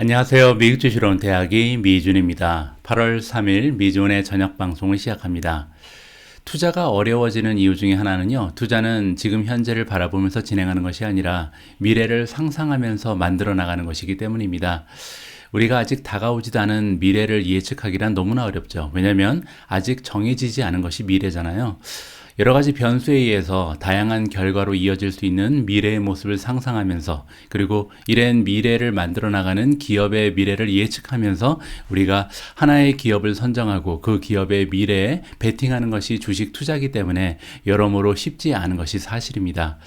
안녕하세요. 미국 주식으로 온 대학이 미준입니다. 8월 3일 미준의 저녁 방송을 시작합니다. 투자가 어려워지는 이유 중에 하나는요. 투자는 지금 현재를 바라보면서 진행하는 것이 아니라 미래를 상상하면서 만들어 나가는 것이기 때문입니다. 우리가 아직 다가오지도 않은 미래를 예측하기란 너무나 어렵죠. 왜냐하면 아직 정해지지 않은 것이 미래잖아요. 여러 가지 변수에 의해서 다양한 결과로 이어질 수 있는 미래의 모습을 상상하면서, 그리고 이런 미래를 만들어 나가는 기업의 미래를 예측하면서 우리가 하나의 기업을 선정하고 그 기업의 미래에 베팅하는 것이 주식 투자이기 때문에 여러모로 쉽지 않은 것이 사실입니다.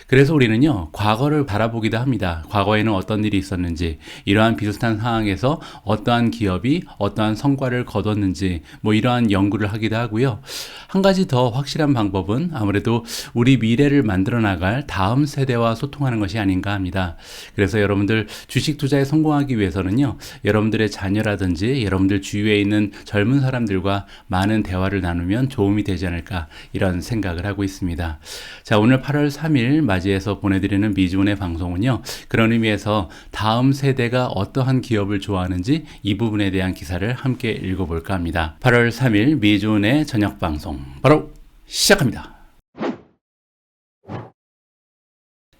그래서 우리는요, 과거를 바라보기도 합니다. 과거에는 어떤 일이 있었는지, 이러한 비슷한 상황에서 어떠한 기업이 어떠한 성과를 거뒀는지, 이러한 연구를 하기도 하고요. 한 가지 더 확실한 방법은 아무래도 우리 미래를 만들어 나갈 다음 세대와 소통하는 것이 아닌가 합니다. 그래서 여러분들 주식 투자에 성공하기 위해서는요, 여러분들의 자녀라든지 여러분들 주위에 있는 젊은 사람들과 많은 대화를 나누면 도움이 되지 않을까, 이런 생각을 하고 있습니다. 자, 오늘 8월 3일 맞이해서 보내드리는 미주은의 방송은요, 그런 의미에서 다음 세대가 어떠한 기업을 좋아하는지 이 부분에 대한 기사를 함께 읽어볼까 합니다. 8월 3일 미주은의 저녁 방송 바로 시작합니다.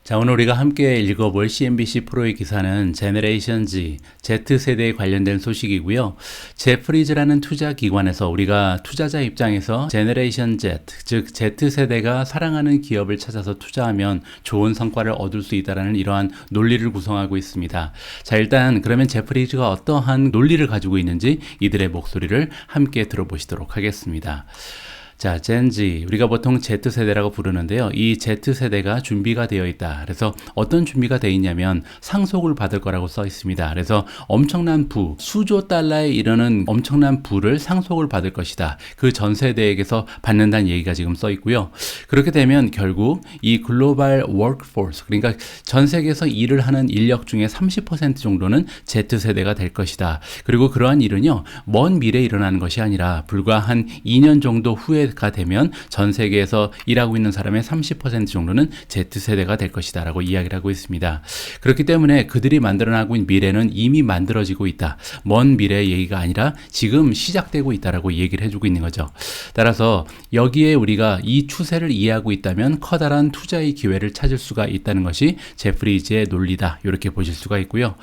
자, 오늘 우리가 함께 읽어볼 CNBC 프로의 기사는 제너레이션 Z, Z세대에 관련된 소식이고요. 제프리즈라는 투자 기관에서 우리가 투자자 입장에서 제너레이션 Z, 즉 Z세대가 사랑하는 기업을 찾아서 투자하면 좋은 성과를 얻을 수 있다는 이러한 논리를 구성하고 있습니다. 자, 일단 그러면 제프리즈가 어떠한 논리를 가지고 있는지 이들의 목소리를 함께 들어보시도록 하겠습니다. 자, 젠지, 우리가 보통 Z세대라고 부르는데요. 이 Z세대가 준비가 되어 있다. 그래서 어떤 준비가 되어 있냐면 상속을 받을 거라고 써 있습니다. 그래서 엄청난 부, 수조 달러에 이르는 엄청난 부를 상속을 받을 것이다. 그 전 세대에게서 받는다는 얘기가 지금 써 있고요. 그렇게 되면 결국 이 글로벌 워크포스, 그러니까 전 세계에서 일을 하는 인력 중에 30% 정도는 Z세대가 될 것이다. 그리고 그러한 일은요, 먼 미래에 일어나는 것이 아니라 불과 한 2년 정도 후에 가 되면 전 세계에서 일하고 있는 사람의 30% 정도는 Z세대가 될 것이다 라고 이야기를 하고 있습니다. 그렇기 때문에 그들이 만들어나고 있는 미래는 이미 만들어지고 있다. 먼 미래의 얘기가 아니라 지금 시작되고 있다라고 얘기를 해주고 있는 거죠. 따라서 여기에 우리가 이 추세를 이해하고 있다면 커다란 투자의 기회를 찾을 수가 있다는 것이 제프리즈의 논리다. 이렇게 보실 수가 있고요.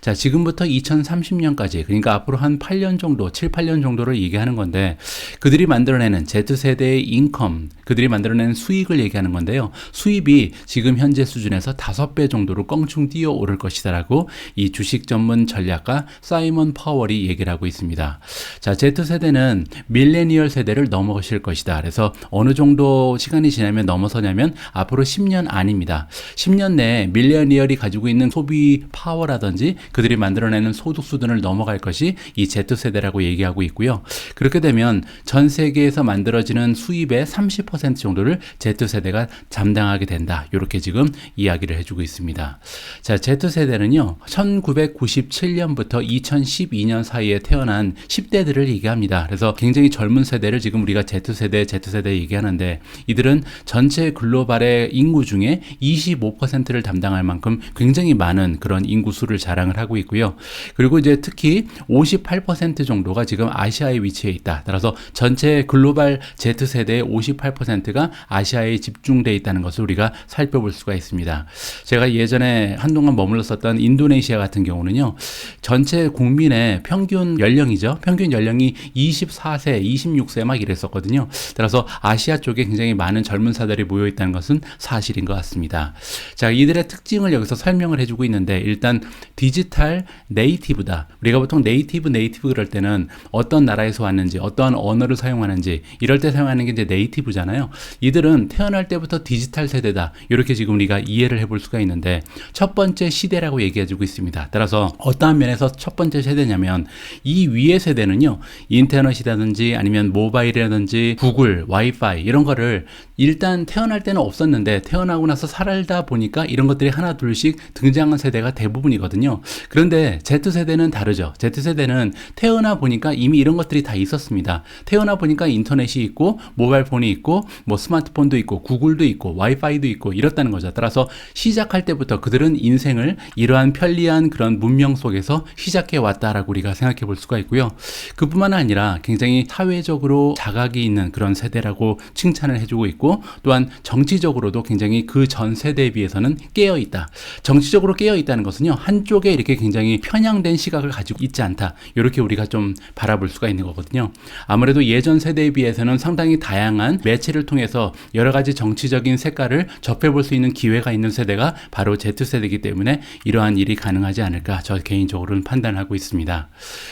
자, 지금부터 2030년까지, 그러니까 앞으로 한 8년 정도, 7, 8년 정도를 얘기하는 건데, 그들이 만들어내는 Z세대의 인컴, 그들이 만들어내는 수익을 얘기하는 건데요. 수입이 지금 현재 수준에서 5배 정도로 껑충 뛰어오를 것이다라고 이 주식 전문 전략가 사이먼 파월이 얘기를 하고 있습니다. 자, Z세대는 밀레니얼 세대를 넘어설 것이다. 그래서 어느 정도 시간이 지나면 넘어서냐면 앞으로 10년 아닙니다. 10년 내에 밀레니얼이 가지고 있는 소비 파워라든지 그들이 만들어내는 소득 수준을 넘어갈 것이 이 Z세대라고 얘기하고 있고요. 그렇게 되면 전 세계에서 만들어지는 수입의 30% 정도를 Z세대가 담당하게 된다. 이렇게 지금 이야기를 해주고 있습니다. 자, Z세대는요, 1997년부터 2012년 사이에 태어난 10대들을 얘기합니다. 그래서 굉장히 젊은 세대를 지금 우리가 Z세대 얘기하는데, 이들은 전체 글로벌의 인구 중에 25%를 담당할 만큼 굉장히 많은 그런 인구수를 자랑을 하고 있고요. 그리고 이제 특히 58% 정도가 지금 아시아에 위치해 있다. 따라서 전체 글로벌 Z세대의 58%가 아시아에 집중되어 있다는 것을 우리가 살펴볼 수가 있습니다. 제가 예전에 한동안 머물렀었던 인도네시아 같은 경우는요, 전체 국민의 평균 연령이죠. 평균 연령이 24세, 26세 막 이랬었거든요. 따라서 아시아 쪽에 굉장히 많은 젊은 사들이 모여 있다는 것은 사실인 것 같습니다. 자, 이들의 특징을 여기서 설명을 해주고 있는데, 일단 디지털 네이티브다. 우리가 보통 네이티브 그럴 때는 어떤 나라에서 왔는지, 어떠한 언어를 사용하는지, 이럴 때 사용하는 게 이제 네이티브잖아요. 이들은 태어날 때부터 디지털 세대다. 이렇게 지금 우리가 이해를 해볼 수가 있는데, 첫 번째 시대라고 얘기해주고 있습니다. 따라서 어떠한 면에서 첫 번째 세대냐면, 이 위의 세대는요, 인터넷이라든지 아니면 모바일이라든지 구글, 와이파이 이런 거를 일단 태어날 때는 없었는데 태어나고 나서 살다 보니까 이런 것들이 하나 둘씩 등장한 세대가 대부분이거든요. 그런데 Z세대는 다르죠. Z세대는 태어나 보니까 이미 이런 것들이 다 있었습니다. 태어나 보니까 인터넷이 있고 모바일 폰이 있고 뭐 스마트폰도 있고 구글도 있고 와이파이도 있고 이렇다는 거죠. 따라서 시작할 때부터 그들은 인생을 이러한 편리한 그런 문명 속에서 시작해 왔다라고 우리가 생각해 볼 수가 있고요. 그뿐만 아니라 굉장히 사회적으로 자각이 있는 그런 세대라고 칭찬을 해주고 있고, 또한 정치적으로도 굉장히 그 전 세대에 비해서는 깨어 있다. 정치적으로 깨어 있다는 것은요, 한쪽에 이렇게 굉장히 편향된 시각을 가지고 있지 않다. 이렇게 우리가 좀 바라볼 수가 있는 거거든요. 아무래도 예전 세대에 비해서는 상당히 다양한 매체를 통해서 여러 가지 정치적인 색깔을 접해볼 수 있는 기회가 있는 세대가 바로 Z세대이기 때문에 이러한 일이 가능하지 않을까 저 개인적으로는 판단하고 있습니다.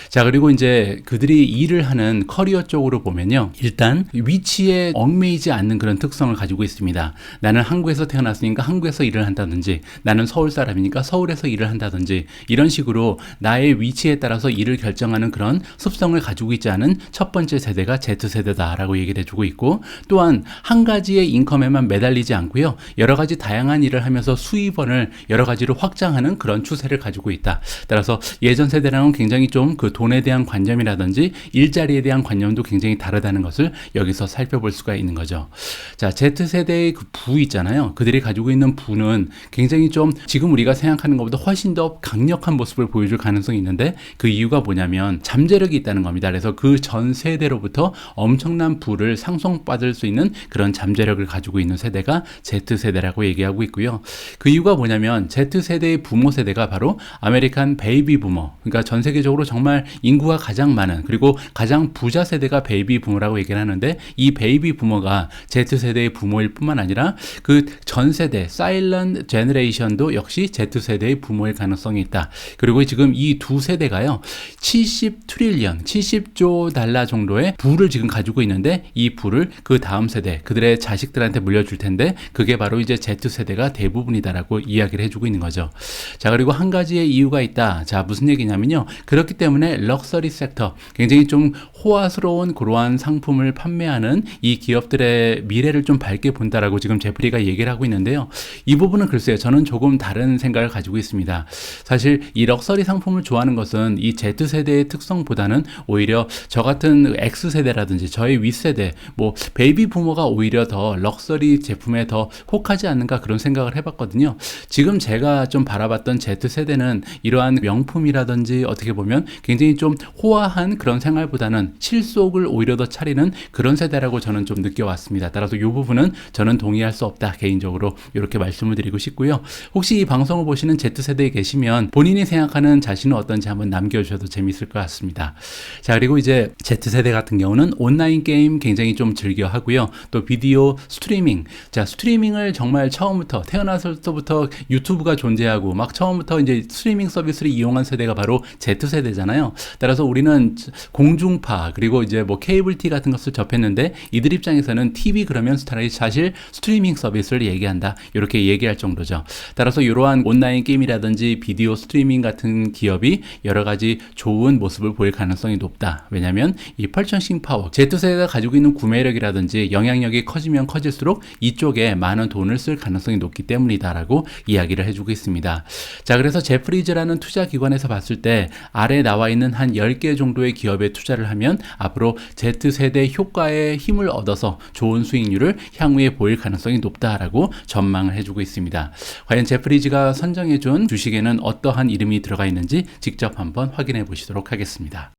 자, 그리고 이제 그들이 일을 하는 커리어 쪽으로 보면요, 일단 위치에 얽매이지 않는 그런 특성을 가지고 있습니다. 나는 한국에서 태어났으니까 한국에서 일을 한다든지, 나는 서울 사람이니까 서울에서 일을 한다든지, 이런 식으로 나의 위치에 따라서 일을 결정하는 그런 습성을 가지고 있지 않은 첫 번째 세대가 Z세대다라고 얘기를 해주고 있고, 또한 한 가지의 인컴에만 매달리지 않고요, 여러 가지 다양한 일을 하면서 수입원을 여러 가지로 확장하는 그런 추세를 가지고 있다. 따라서 예전 세대랑은 굉장히 좀 그 돈에 대한 관념이라든지 일자리에 대한 관념도 굉장히 다르다는 것을 여기서 살펴볼 수가 있는 거죠. 자, Z세대의 그 부 있잖아요. 그들이 가지고 있는 부는 굉장히 좀 지금 우리가 생각하는 것보다 훨씬 더 강력한 모습을 보여줄 가능성이 있는데, 그 이유가 뭐냐면 잠재력이 있다는 겁니다. 그래서 그 전 세대로부터 엄청난 부를 상속받을 수 있는 그런 잠재력을 가지고 있는 세대가 Z세대라고 얘기하고 있고요. 그 이유가 뭐냐면 Z세대의 부모 세대가 바로 아메리칸 베이비 부머, 그러니까 전 세계적으로 정말 인구가 가장 많은, 그리고 가장 부자 세대가 베이비 부머라고 얘기를 하는데, 이 베이비 부머가 Z세대의 부모일 뿐만 아니라 그 전 세대 사일런트 제너레이션도 역시 Z세대의 부모일 가능성이 있다. 그리고 지금 이 두 세대가요, 70조 달러 정도의 부를 지금 가지고 있는데, 이 부를 그 다음 세대 그들의 자식들한테 물려줄 텐데, 그게 바로 이제 Z세대가 대부분이다라고 이야기를 해주고 있는 거죠. 자, 그리고 한 가지의 이유가 있다. 자, 무슨 얘기냐면요, 그렇기 때문에 럭셔리 섹터, 굉장히 좀 호화스러운 그러한 상품을 판매하는 이 기업들의 미래를 좀 밝게 본다라고 지금 제프리가 얘기를 하고 있는데요. 이 부분은 글쎄요, 저는 조금 다른 생각을 가지고 있습니다. 사실 이 럭셔리 상품을 좋아하는 것은 이 Z세대의 특성보다는 오히려 저 같은 X세대라든지 저의 윗세대, 뭐 베이비 부모가 오히려 더 럭셔리 제품에 더 혹하지 않는가, 그런 생각을 해봤거든요. 지금 제가 좀 바라봤던 Z세대는 이러한 명품이라든지 어떻게 보면 굉장히 좀 호화한 그런 생활보다는 실속을 오히려 더 차리는 그런 세대라고 저는 좀 느껴왔습니다. 따라서 이 부분은 저는 동의할 수 없다, 개인적으로 이렇게 말씀을 드리고 싶고요. 혹시 이 방송을 보시는 Z세대에 계시면 본인이 생각하는 자신은 어떤지 한번 남겨주셔도 재밌을 것 같습니다. 자, 그리고 이제 Z세대 같은 경우는 온라인 게임 굉장히 좀 즐겨 하고요. 또 비디오 스트리밍, 자, 스트리밍을 정말 처음부터 태어났을 때부터 유튜브가 존재하고 막 처음부터 이제 스트리밍 서비스를 이용한 세대가 바로 Z세대잖아요. 따라서 우리는 공중파, 그리고 이제 뭐 케이블 T 같은 것을 접했는데, 이들 입장에서는 TV 그러면 사실 스트리밍 서비스를 얘기한다, 이렇게 얘기할 정도죠. 따라서 이러한 온라인 게임이라든지 비디오 스트리밍 같은 기업이 여러 가지 좋은 모습을 보일 가능성이 높다. 왜냐하면 이 펄처싱 파워, Z세대가 가지고 있는 구매력이라든지 영향력이 커지면 커질수록 이쪽에 많은 돈을 쓸 가능성이 높기 때문이다라고 이야기를 해주고 있습니다. 자, 그래서 제프리즈라는 투자 기관에서 봤을 때 아래 나와 있는 한 10개 정도의 기업에 투자를 하면 앞으로 Z세대 효과의 힘을 얻어서 좋은 수익률을 향후에 보일 가능성이 높다라고 전망을 해주고 있습니다. 과연 제프리즈가 선정해준 주식에는 어떠한 이름이 들어가 있는지 직접 한번 확인해 보시도록 하겠습니다.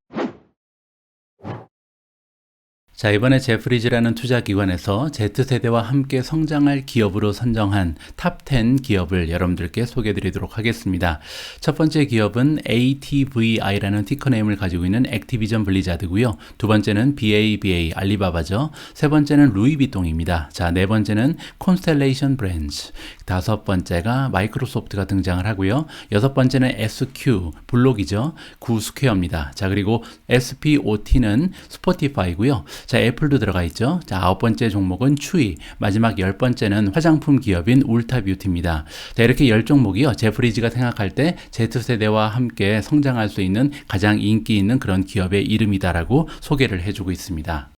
자, 이번에 제프리즈라는 투자기관에서 Z세대와 함께 성장할 기업으로 선정한 탑 10 기업을 여러분들께 소개해 드리도록 하겠습니다. 첫 번째 기업은 ATVI라는 티커네임을 가지고 있는 액티비전 블리자드고요. 두 번째는 BABA 알리바바죠. 세 번째는 루이비통입니다. 자, 네 번째는 콘스텔레이션 브랜드, 다섯 번째가 마이크로소프트가 등장을 하고요. 여섯 번째는 SQ 블록이죠. 구스퀘어입니다. 자, 그리고 SPOT는 스포티파이고요. 자, 애플도 들어가 있죠. 자, 아홉 번째 종목은 추이, 마지막 열 번째는 화장품 기업인 울타뷰티입니다. 자, 이렇게 10종목이요, 제프리즈가 생각할 때 Z세대와 함께 성장할 수 있는 가장 인기 있는 그런 기업의 이름이다라고 소개를 해주고 있습니다.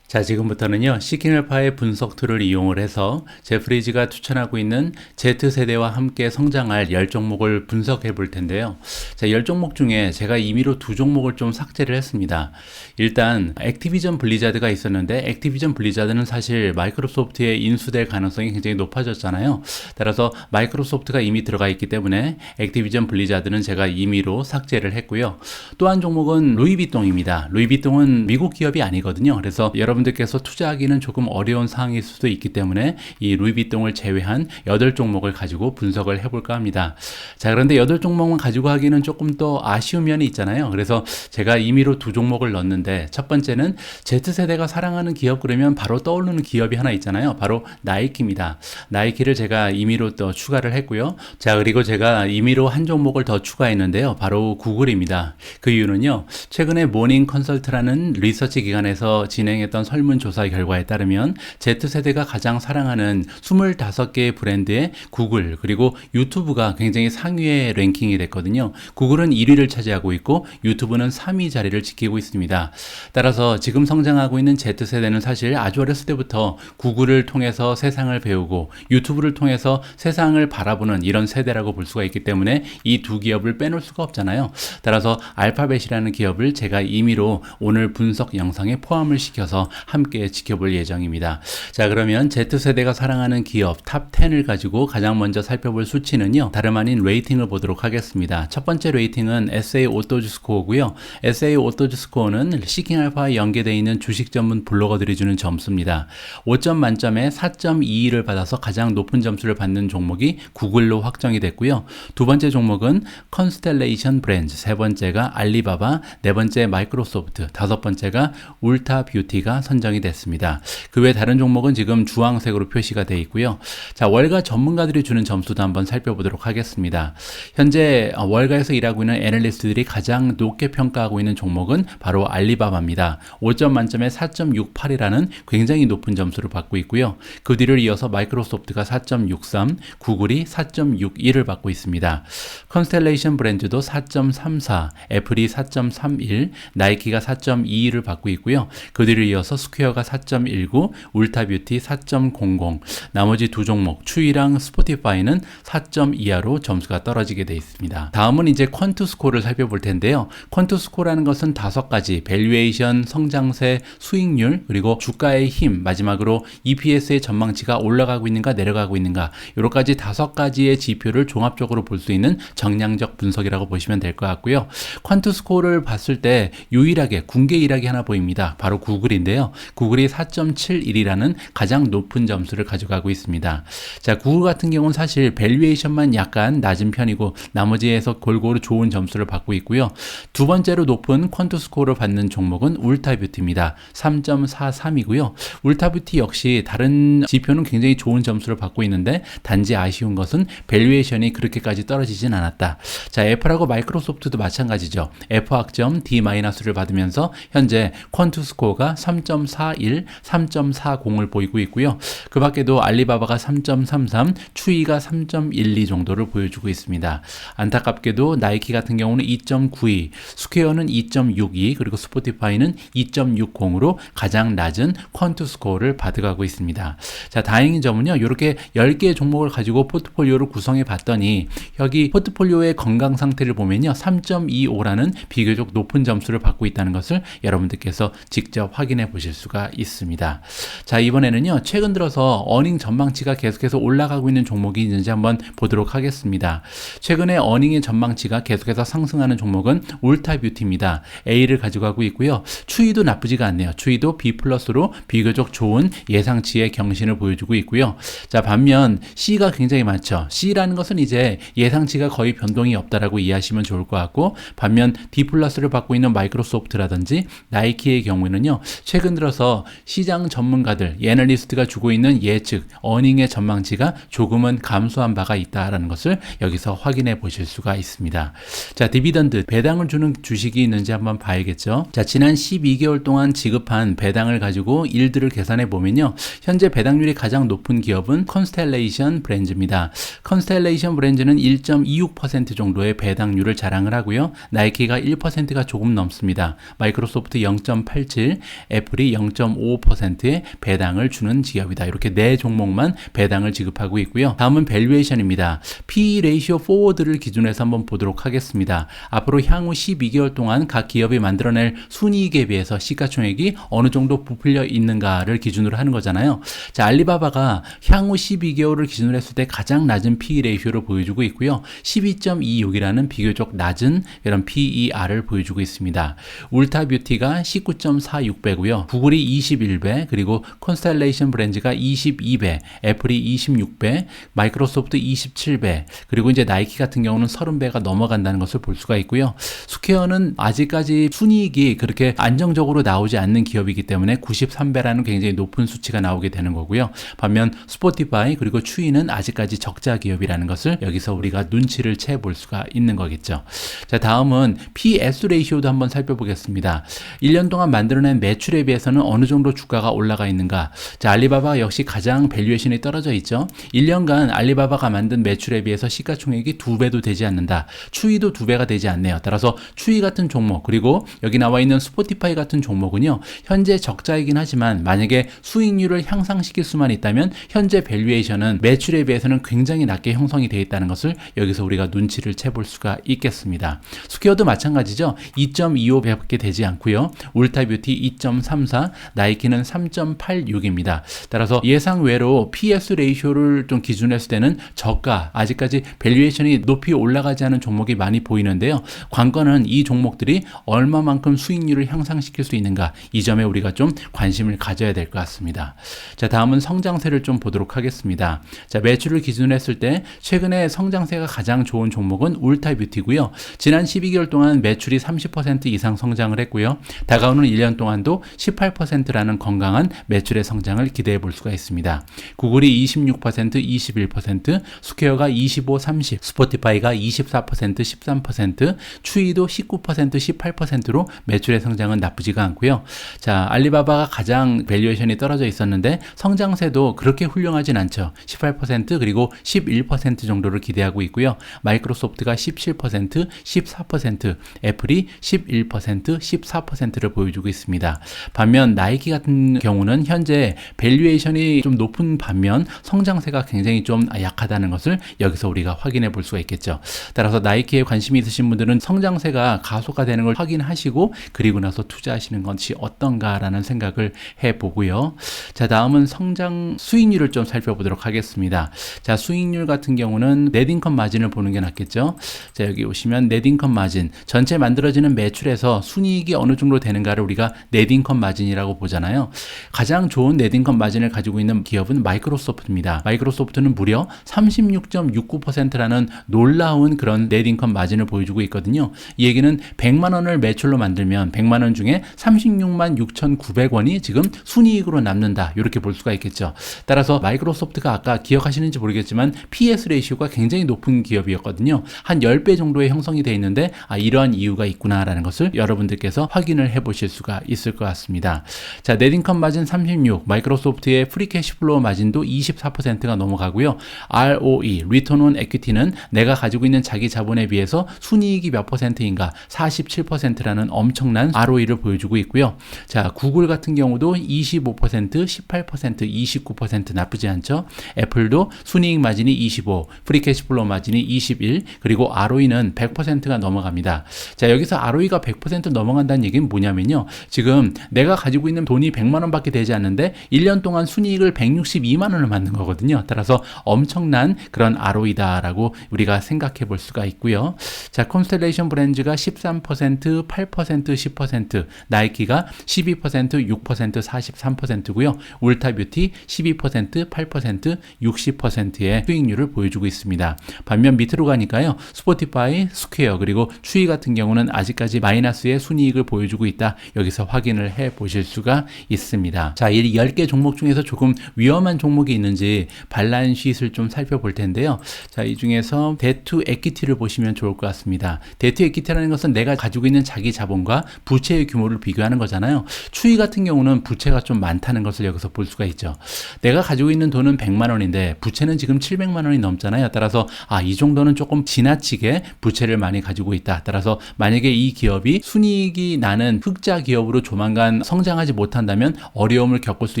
자, 지금부터는요, 시그널파의 분석 툴을 이용을 해서 제프리즈가 추천하고 있는 Z세대와 함께 성장할 10종목을 분석해 볼 텐데요. 자, 10종목 중에 제가 임의로 2종목을 좀 삭제를 했습니다. 일단 액티비전 블리자드가 있었는데 액티비전 블리자드는 사실 마이크로소프트에 인수될 가능성이 굉장히 높아졌잖아요. 따라서 마이크로소프트가 이미 들어가 있기 때문에 액티비전 블리자드는 제가 임의로 삭제를 했고요. 또 한 종목은 루이비통입니다. 루이비통은 미국 기업이 아니거든요. 그래서 여러분들께서 투자하기는 조금 어려운 상황일 수도 있기 때문에 이 루이비통을 제외한 8종목을 가지고 분석을 해볼까 합니다. 자, 그런데 8종목만 가지고 하기는 조금 더 아쉬운 면이 있잖아요. 그래서 제가 임의로 2종목을 넣었는데 첫 번째는 Z세대가 사랑하는 기업 그러면 바로 떠오르는 기업이 하나 있잖아요. 바로 나이키입니다. 나이키를 제가 임의로 또 추가를 했고요. 자, 그리고 제가 임의로 한 종목을 더 추가했는데요. 바로 구글입니다. 그 이유는요. 최근에 모닝 컨설트라는 리서치 기관에서 진행했던 설문조사 결과에 따르면 Z세대가 가장 사랑하는 25개의 브랜드의 구글 그리고 유튜브가 굉장히 상위에 랭킹이 됐거든요. 구글은 1위를 차지하고 있고 유튜브는 3위 자리를 지키고 있습니다. 따라서 지금 성장하고 있는 Z세대는 사실 아주 어렸을 때부터 구글을 통해서 세상을 배우고 유튜브를 통해서 세상을 바라보는 이런 세대라고 볼 수가 있기 때문에 이 두 기업을 빼놓을 수가 없잖아요. 따라서 알파벳이라는 기업을 제가 임의로 오늘 분석 영상에 포함을 시켜서 함께 지켜볼 예정입니다. 자, 그러면 Z세대가 사랑하는 기업 탑 10을 가지고 가장 먼저 살펴볼 수치는요. 다름 아닌 레이팅을 보도록 하겠습니다. 첫 번째 레이팅은 SA 오토즈 스코어고요. SA 오토즈 스코어는 시킹알파에 연계되어 있는 주식 전문 블로거들이 주는 점수입니다. 5점 만점에 4.22를 받아서 가장 높은 점수를 받는 종목이 구글로 확정이 됐고요. 두 번째 종목은 컨스텔레이션 브랜드, 세 번째가 알리바바, 네 번째 마이크로소프트, 다섯 번째가 울타 뷰티가 선정이 됐습니다. 그 외 다른 종목은 지금 주황색으로 표시가 되어 있고요. 자, 월가 전문가들이 주는 점수도 한번 살펴보도록 하겠습니다. 현재 월가에서 일하고 있는 애널리스트들이 가장 높게 평가하고 있는 종목은 바로 알리바바입니다. 5점 만점에 4.68이라는 굉장히 높은 점수를 받고 있고요. 그 뒤를 이어서 마이크로소프트가 4.63, 구글이 4.61을 받고 있습니다. 컨스텔레이션 브랜드도 4.34, 애플이 4.31, 나이키가 4.22를 받고 있고요. 그 뒤를 이어서 스퀘어가 4.19, 울타뷰티 4.00, 나머지 두 종목 추이랑 스포티파이는 4점 이하로 점수가 떨어지게 되어 있습니다. 다음은 이제 퀀투스코어를 살펴볼 텐데요. 퀀투스코어라는 것은 5가지 밸류에이션, 성장세, 수익률, 그리고 주가의 힘, 마지막으로 EPS의 전망치가 올라가고 있는가 내려가고 있는가 여러 가지 5가지의 지표를 종합적으로 볼 수 있는 정량적 분석이라고 보시면 될 것 같고요. 퀀투스코어를 봤을 때 유일하게 군계 일학이 하나 보입니다. 바로 구글인데요. 구글이 4.71이라는 가장 높은 점수를 가져가고 있습니다. 자, 구글 같은 경우는 사실 밸류에이션만 약간 낮은 편이고 나머지에서 골고루 좋은 점수를 받고 있고요. 두 번째로 높은 퀀투스코어를 받는 종목은 울타뷰티입니다. 3.43이고요. 울타뷰티 역시 다른 지표는 굉장히 좋은 점수를 받고 있는데 단지 아쉬운 것은 밸류에이션이 그렇게까지 떨어지진 않았다. 자, 애플하고 마이크로소프트도 마찬가지죠. F학점 D-를 받으면서 현재 퀀투스코어가 3.41, 3.40을 보이고 있고요. 그 밖에도 알리바바가 3.33, 추이가 3.12 정도를 보여주고 있습니다. 안타깝게도 나이키 같은 경우는 2.92, 스퀘어는 2.62, 그리고 스포티파이는 2.60으로 가장 낮은 퀀투스코어를 받아가고 있습니다. 자, 다행인 점은요. 이렇게 10개의 종목을 가지고 포트폴리오를 구성해 봤더니 여기 포트폴리오의 건강 상태를 보면요. 3.25라는 비교적 높은 점수를 받고 있다는 것을 여러분들께서 직접 확인해 보실 수가 있습니다. 자, 이번에는요. 최근 들어서 어닝 전망치가 계속해서 올라가고 있는 종목이 있는지 한번 보도록 하겠습니다. 최근에 어닝의 전망치가 계속해서 상승하는 종목은 울타뷰티입니다. A를 가져가고 있고요. 추이도 나쁘지가 않네요. 추이도 B+로 비교적 좋은 예상치의 경신을 보여주고 있고요. 자, 반면 C가 굉장히 많죠. C라는 것은 이제 예상치가 거의 변동이 없다라고 이해하시면 좋을 것 같고 반면 D+를 받고 있는 마이크로소프트라든지 나이키의 경우에는요. 최근 들어서 시장 전문가들, 애널리스트가 주고 있는 예측, 어닝의 전망치가 조금은 감소한 바가 있다라는 것을 여기서 확인해 보실 수가 있습니다. 자, 디비던드, 배당을 주는 주식이 있는지 한번 봐야겠죠. 자, 지난 12개월 동안 지급한 배당을 가지고 일들을 계산해 보면요. 현재 배당률이 가장 높은 기업은 컨스텔레이션 브랜드입니다. 컨스텔레이션 브랜드는 1.26% 정도의 배당률을 자랑을 하고요. 나이키가 1%가 조금 넘습니다. 마이크로소프트 0.87, 애플이 애플이 0.5%의 배당을 주는 기업이다. 이렇게 네 종목만 배당을 지급하고 있고요. 다음은 밸류에이션입니다. PE 레이시오 포워드를 기준해서 한번 보도록 하겠습니다. 앞으로 향후 12개월 동안 각 기업이 만들어낼 순이익에 비해서 시가총액이 어느 정도 부풀려 있는가를 기준으로 하는 거잖아요. 자, 알리바바가 향후 12개월을 기준으로 했을 때 가장 낮은 PE 레이시오를 보여주고 있고요. 12.26이라는 비교적 낮은 이런 PER을 보여주고 있습니다. 울타뷰티가 19.46배고요. 구글이 21배, 그리고 콘스텔레이션 브랜드가 22배, 애플이 26배, 마이크로소프트 27배, 그리고 이제 나이키 같은 경우는 30배가 넘어간다는 것을 볼 수가 있고요. 스퀘어는 아직까지 순이익이 그렇게 안정적으로 나오지 않는 기업이기 때문에 93배라는 굉장히 높은 수치가 나오게 되는 거고요. 반면 스포티파이 그리고 추이는 아직까지 적자 기업이라는 것을 여기서 우리가 눈치를 채 볼 수가 있는 거겠죠. 자, 다음은 PS 레이시오도 한번 살펴보겠습니다. 1년 동안 만들어낸 매출에 비해서는 어느 정도 주가가 올라가 있는가? 자, 알리바바 역시 가장 밸류에이션이 떨어져 있죠. 1년간 알리바바가 만든 매출에 비해서 시가총액이 2배도 되지 않는다. 추이도 2배가 되지 않네요. 따라서 추이 같은 종목, 그리고 여기 나와 있는 스포티파이 같은 종목은요, 현재 적자이긴 하지만 만약에 수익률을 향상시킬 수만 있다면 현재 밸류에이션은 매출에 비해서는 굉장히 낮게 형성이 되어 있다는 것을 여기서 우리가 눈치를 채볼 수가 있겠습니다. 스퀘어도 마찬가지죠. 2.25배밖에 되지 않고요. 울타뷰티 2.34, 나이키는 3.86입니다. 따라서 예상 외로 PS 레이쇼를 좀 기준했을 때는 저가, 아직까지 밸류에이션이 높이 올라가지 않은 종목이 많이 보이는데요. 관건은 이 종목들이 얼마만큼 수익률을 향상시킬 수 있는가, 이 점에 우리가 좀 관심을 가져야 될 것 같습니다. 자, 다음은 성장세를 좀 보도록 하겠습니다. 자, 매출을 기준으로 했을 때 최근에 성장세가 가장 좋은 종목은 울타뷰티고요. 지난 12개월 동안 매출이 30% 이상 성장을 했고요. 다가오는 1년 동안도 18%라는 건강한 매출의 성장을 기대해 볼 수가 있습니다. 구글이 26%, 21%, 스퀘어가 25, 30, 스포티파이가 24%, 13%, 추이도 19%, 18%로 매출의 성장은 나쁘지가 않고요. 자, 알리바바가 가장 밸류에이션이 떨어져 있었는데 성장세도 그렇게 훌륭하진 않죠. 18% 그리고 11% 정도를 기대하고 있고요. 마이크로소프트가 17%, 14%, 애플이 11%, 14%를 보여주고 있습니다. 반면 나이키 같은 경우는 현재 밸류에이션이 좀 높은 반면 성장세가 굉장히 좀 약하다는 것을 여기서 우리가 확인해 볼 수가 있겠죠. 따라서 나이키에 관심이 있으신 분들은 성장세가 가속화되는 걸 확인하시고 그리고 나서 투자하시는 것이 어떤가라는 생각을 해보고요. 자, 다음은 성장 수익률을 좀 살펴보도록 하겠습니다. 자, 수익률 같은 경우는 넷인컴 마진을 보는 게 낫겠죠. 자, 여기 오시면 넷인컴 마진, 전체 만들어지는 매출에서 순이익이 어느 정도 되는가를 우리가 넷인컴 마진이라고 보잖아요. 가장 좋은 넷인컴 마진을 가지고 있는 기업은 마이크로소프트입니다. 마이크로소프트는 무려 36.69%라는 놀라운 그런 넷인컴 마진을 보여주고 있거든요. 이 얘기는 100만 원을 매출로 만들면 100만 원 중에 36만 6,900원이 지금 순이익으로 남는다. 이렇게 볼 수가 있겠죠. 따라서 마이크로소프트가 아까 기억하시는지 모르겠지만 PS 레이시오가 굉장히 높은 기업이었거든요. 한 10배 정도의 형성이 되어 있는데 이러한 이유가 있구나라는 것을 여러분들께서 확인을 해보실 수가 있을 것 같습니다. 자, 넷인컴 마진 36, 마이크로소프트의 프리 캐시플로우 마진도 24%가 넘어가고요. ROE, 리턴 온 에퀴티는 내가 가지고 있는 자기 자본에 비해서 순이익이 몇 퍼센트인가 47%라는 엄청난 ROE를 보여주고 있고요. 자, 구글 같은 경우도 25%, 18%, 29% 나쁘지 않죠. 애플도 순이익 마진이 25, 프리 캐시플로우 마진이 21, 그리고 ROE는 100%가 넘어갑니다. 자, 여기서 ROE가 100% 넘어간다는 얘기는 뭐냐면요. 지금 내가 가지고 있는 돈이 100만 원밖에 되지 않는데 1년 동안 순이익을 162만 원을 만든 거거든요. 따라서 엄청난 그런 ROE다라고 우리가 생각해 볼 수가 있고요. 자, 콘스텔레이션 브랜드가 13%, 8%, 10%, 나이키가 12%, 6%, 43%고요. 울타뷰티 12%, 8%, 60%의 수익률을 보여주고 있습니다. 반면 밑으로 가니까요. 스포티파이, 스퀘어, 그리고 추이 같은 경우는 아직까지 마이너스의 순이익을 보여주고 있다. 여기서 확인을 해 보실 수가 있습니다. 자, 이 10개 종목 중에서 조금 위험한 종목이 있는지 발란시트를 좀 살펴볼 텐데요. 자, 이 중에서 데투 에퀴티를 보시면 좋을 것 같습니다. 데투 에퀴티라는 것은 내가 가지고 있는 자기 자본과 부채의 규모를 비교하는 거잖아요. 추이 같은 경우는 부채가 좀 많다는 것을 여기서 볼 수가 있죠. 내가 가지고 있는 돈은 100만 원인데 부채는 지금 700만 원이 넘잖아요. 따라서 이 정도는 조금 지나치게 부채를 많이 가지고 있다. 따라서 만약에 이 기업이 순이익이 나는 흑자 기업으로 조만간 성장하지 못한다면 어려움을 겪을 수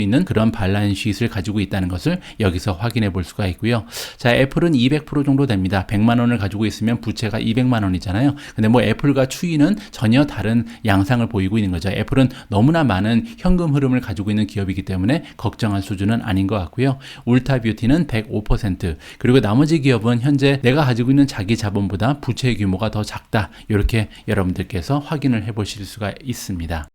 있는 그런 발란시트를 가지고 있다는 것을 여기서 확인해 볼 수가 있고요. 자, 애플은 200% 정도 됩니다. 100만 원을 가지고 있으면 부채가 200만 원이잖아요. 근데 뭐 애플과 추이는 전혀 다른 양상을 보이고 있는 거죠. 애플은 너무나 많은 현금 흐름을 가지고 있는 기업이기 때문에 걱정할 수준은 아닌 것 같고요. 울타뷰티는 105%, 그리고 나머지 기업은 현재 내가 가지고 있는 자기 자본보다 부채의 규모가 더 작다. 이렇게 여러분들께서 확인을 해 보실 수가 있습니다.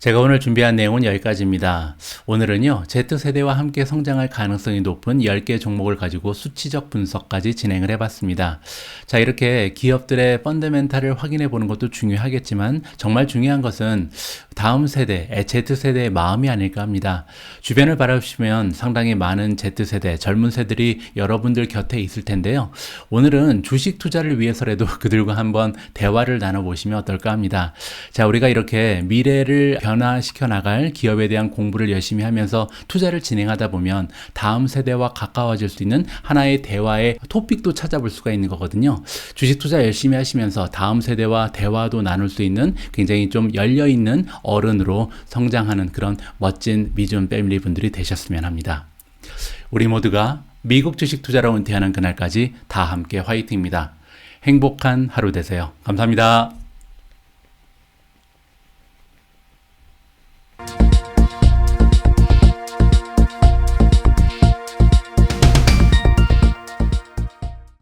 제가 오늘 준비한 내용은 여기까지입니다. 오늘은요, Z세대와 함께 성장할 가능성이 높은 10개 종목을 가지고 수치적 분석까지 진행을 해봤습니다. 자, 이렇게 기업들의 펀더멘탈을 확인해 보는 것도 중요하겠지만 정말 중요한 것은 다음 세대, Z세대의 마음이 아닐까 합니다. 주변을 바라보시면 상당히 많은 Z세대, 젊은 세들이 여러분들 곁에 있을 텐데요. 오늘은 주식 투자를 위해서라도 그들과 한번 대화를 나눠보시면 어떨까 합니다. 자, 우리가 이렇게 미래를 변화시켜 나갈 기업에 대한 공부를 열심히 하면서 투자를 진행하다 보면 다음 세대와 가까워질 수 있는 하나의 대화의 토픽도 찾아볼 수가 있는 거거든요. 주식 투자 열심히 하시면서 다음 세대와 대화도 나눌 수 있는 굉장히 좀 열려있는 어른으로 성장하는 그런 멋진 미준 패밀리 분들이 되셨으면 합니다. 우리 모두가 미국 주식 투자로 은퇴하는 그날까지 다 함께 화이팅입니다. 행복한 하루 되세요. 감사합니다.